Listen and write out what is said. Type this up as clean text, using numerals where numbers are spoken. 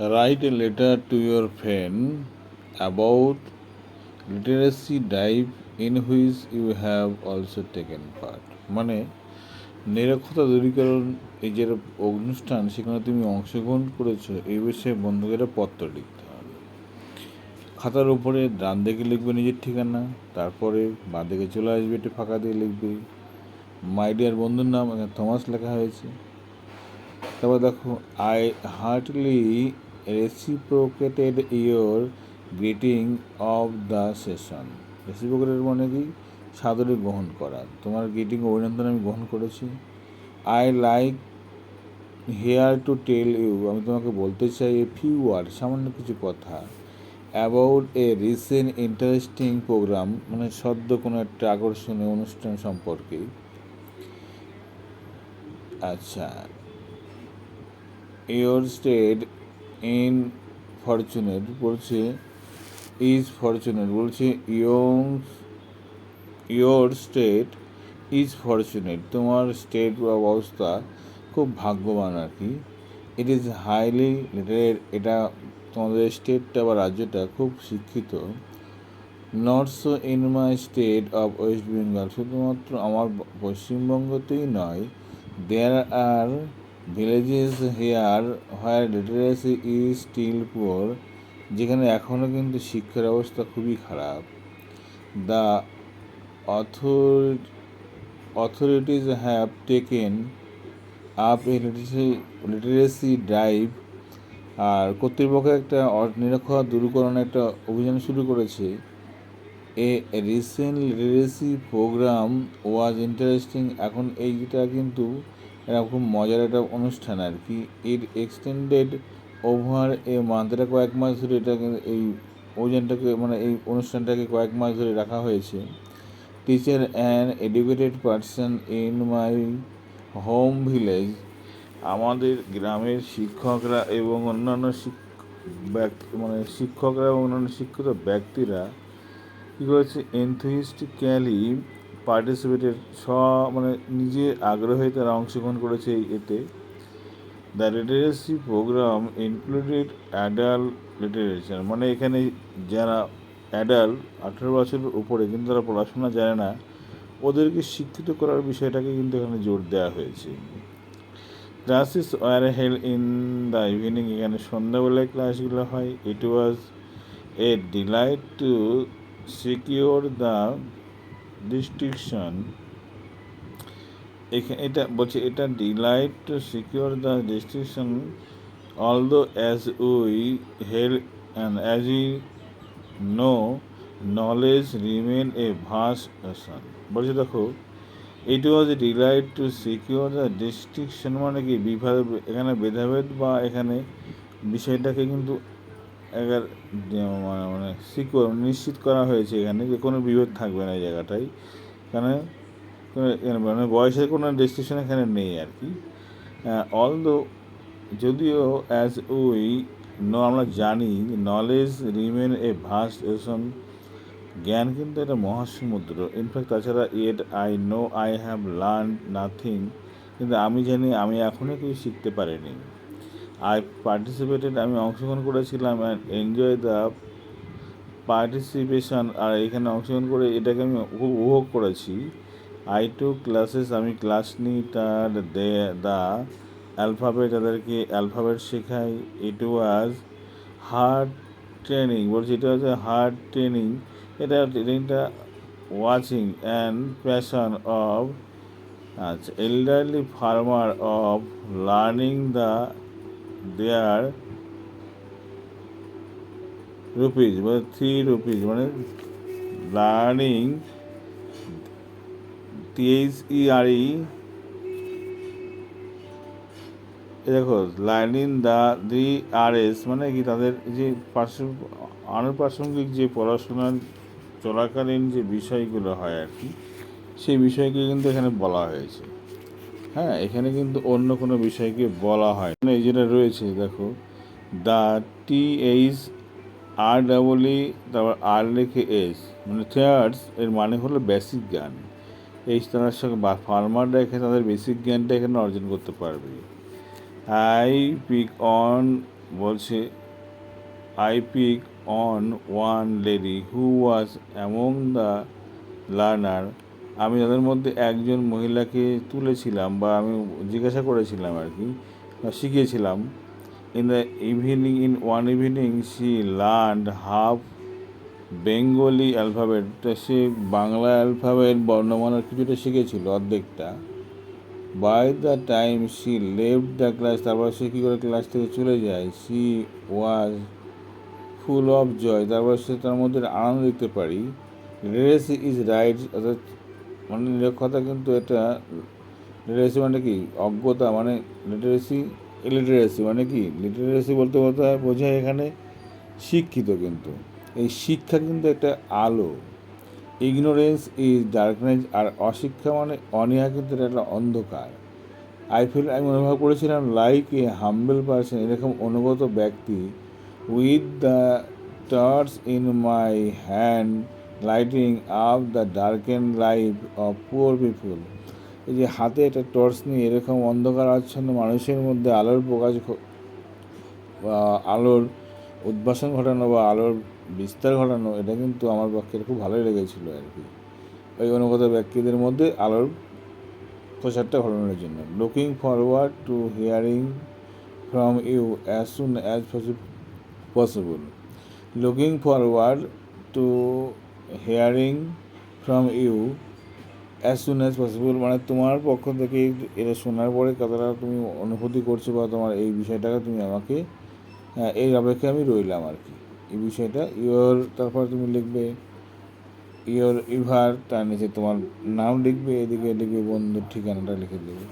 Write a letter to your friend about literacy drive in which you have also taken part. মানে নিরক্ষরতা দূরীকরণ এই যে অনুষ্ঠান সেখানে তুমি অংশগ্রহণ করেছো এই বিষয়ে বন্ধুকে একটা পত্র লিখতে হবে। খাতার উপরে ডান দিকে লিখবে নিজের ঠিকানা, তারপরে বাঁ দিকে চলে আসবে, একটু ফাঁকা দিয়ে লিখবে মাই ডিয়ার বন্ধুর নাম, এখানে থমাস লেখা হয়েছে। তারপর দেখো I heartily reciprocated your greeting of the session. Reciprocated মানে কি সাদরে গ্রহণ করা, তোমার গ্রিটিং অভিনন্দন আমি গ্রহণ করেছি। I like here to tell you, আমি তোমাকে বলতে চাই এ ফিউ ওয়ার্ড, সামান্য কিছু কথা, about a recent interesting programme, মানে সদ্য কোনো একটা আকর্ষণীয় অনুষ্ঠান সম্পর্কে। আচ্ছা, ইয়োর স্টেট ইন ফরচুনেট বলছে, ইজ ফরচুনেট বলছে ইয়োর স্টেট ইজ ফরচুনেট, তোমার স্টেট বা অবস্থা খুব ভাগ্যবান আর কি। ইট ইজ হাইলি লিটারেট, এটা তোমাদের স্টেটটা বা রাজ্যটা খুব শিক্ষিত। Not so in my state of West Bengal, শুধুমাত্র আমার পশ্চিমবঙ্গতেই নয়, there are villages here where literacy is still poor, যেখানে এখনও কিন্তু শিক্ষার অবস্থা খুবই খারাপ। The authorities have taken up a literacy drive, আর কর্তৃপক্ষ একটা নিরক্ষরতা দূরীকরণের একটা অভিযান শুরু করেছে। A recent literacy programme was interesting, এখন এইটা কিন্তু এটা খুব মজার একটা অনুষ্ঠান আর কি। ইট এক্সটেন্ডেড ওভার এ মান্থ, এটা কয়েক মাস ধরে এটা এই অভিযানটাকে মানে এই অনুষ্ঠানটাকে কয়েক মাস ধরে রাখা হয়েছে। Teacher and educated person in my home village, আমাদের গ্রামের শিক্ষকরা এবং অন্যান্য শিক্ষকরা এবং অন্যান্য শিক্ষিত ব্যক্তিরা কী করেছে, এনথুইস্টিক্যালি পার্টিসিপেটেড, মানে নিজে আগ্রহে তারা অংশগ্রহণ করেছে এতে। The literacy programme included adult literature, মানে এখানে যারা অ্যাডাল্ট 18 বছরের উপরে কিন্তু তারা পড়াশোনা জানে না, ওদেরকে শিক্ষিত করার বিষয়টাকে কিন্তু এখানে জোর দেওয়া হয়েছে। Classes were held in the evening, এখানে সন্ধ্যাবেলায় ক্লাসগুলো হয়। It was a delight to secure the distinction, এটা বলছে এটা delight to secure the distinction although as we held and as we know knowledge remain a vast ocean. বলছে দেখো it was a delight to secure the distinction, মানে কি বিভাগ, এখানে ভেদাভেদ বা এখানে বিষয়টাকে কিন্তু মানে সিকিউর নিশ্চিত করা হয়েছে এখানে, যে কোনো বিভেদ থাকবে না এই জায়গাটায়, কারণ মানে বয়সের কোনো রেস্ট্রিকশন এখানে নেই আর কি। অলদো যদিও অ্যাজ উই নো, আমরা জানি, knowledge remain a vast ocean, জ্ঞান কিন্তু একটা মহাসমুদ্র। ইনফ্যাক্ট তাছাড়া yet I know I have learn nothing, কিন্তু আমি জানি আমি এখনও কিছু শিখতে পারিনি। আই পার্টিসিপেটেড, আমি অংশগ্রহণ করেছিলাম, অ্যান্ড এনজয় দ্য পার্টিসিপেশন, আর এখানে অংশগ্রহণ করে এটাকে আমি খুব উপভোগ করেছি। আই টু ক্লাসেস, আমি ক্লাস নিই, তার দ্য অ্যালফাবেট, তাদেরকে অ্যালফাবেট শেখাই। ইট ওয়াজ হার্ড ট্রেনিং, বলছি এটা হচ্ছে হার্ড ট্রেনিং, এটা ট্রেনিংটা ওয়াচিং অ্যান্ড প্যাশন অফ, আচ্ছা, elderly farmer of learning the there rupees, মানে 3 রুপিজ, মানে লার্নিং THERE, দেখো লার্নিং দি RS, মানে কি তাদের যে আনুপ্রাসঙ্গিক যে পড়াশোনার চলাকালীন যে বিষয়গুলো হয় আর কি, সেই বিষয়কে কিন্তু এখানে বলা হয়েছে। হ্যাঁ, এখানে কিন্তু অন্য কোনো বিষয়কে বলা হয় না। এই যেটা রয়েছে দেখো, দ্য THREE, তারপর আর লেখে এস, মানে থিয়ার্স, এর মানে হলো বেসিক জ্ঞান। এই তার সঙ্গে ফার্মাররা এখানে তাদের বেসিক জ্ঞানটা এখানে অর্জন করতে পারবে। আই পিক অন বলছে I pick on one lady who was among the learner. আমি তাদের মধ্যে একজন মহিলাকে তুলেছিলাম বা আমি জিজ্ঞাসা করেছিলাম আর কি, বা শিখিয়েছিলাম। In one evening she learned half Bengali alphabet. তো সে বাংলা অ্যালফাবেট বর্ণমালার কিছুটা শিখেছিল, অর্ধেকটা। By the time she left the class, তারপর সে কী করে ক্লাস থেকে চলে যায়। She was full of joy, তারপর সে তার মধ্যে আনন্দ দেখতে পারি। লিটারেসি ইজ রাইট, অর্থাৎ মানে নিরক্ষরতা কিন্তু এটা, লিটারেসি মানে কি অজ্ঞতা, মানে লিটারেসি মানে কি, লিটারেসি বলতে বোঝায় এখানে শিক্ষিত। কিন্তু এই শিক্ষা কিন্তু একটা আলো। ইগনোরেন্স ইজ ডার্কনেস, আর অশিক্ষা মানে অনীহা কিন্তু এটা একটা অন্ধকার। আমি অনুভব করেছিলাম লাইক এ হাম্বল পার্সন, এরকম অনুগত ব্যক্তি, with the torch in my hand lighting up the darken life of poor পিপুল। এই যে হাতে একটা টর্চ নিয়ে এরকম অন্ধকার আচ্ছন্ন মানুষের মধ্যে আলোর উদ্ভাসন ঘটানো বা আলোর বিস্তার ঘটানো, এটা কিন্তু আমার পক্ষে খুব ভালোই লেগেছিল আর কি, ওই অনুগত ব্যক্তিদের মধ্যে আলোর প্রচারটা ঘটানোর জন্য। Looking forward to hearing from you as soon as possible. Looking forward to hearing from you as soon as possible, মানে তোমার পক্ষ থেকে এটা শোনার পরে কতটা তুমি অনুভূতি করছো বা তোমার এই বিষয়টাকে তুমি আমাকে, এই অপেক্ষায় আমি রইলাম আর কি, এই বিষয়টা। তারপর তুমি লিখবে ইভার, তার নিচে তোমার নাম লিখবে, এদিকে লিখবে বন্ধুর ঠিকানাটা লিখে দেবে।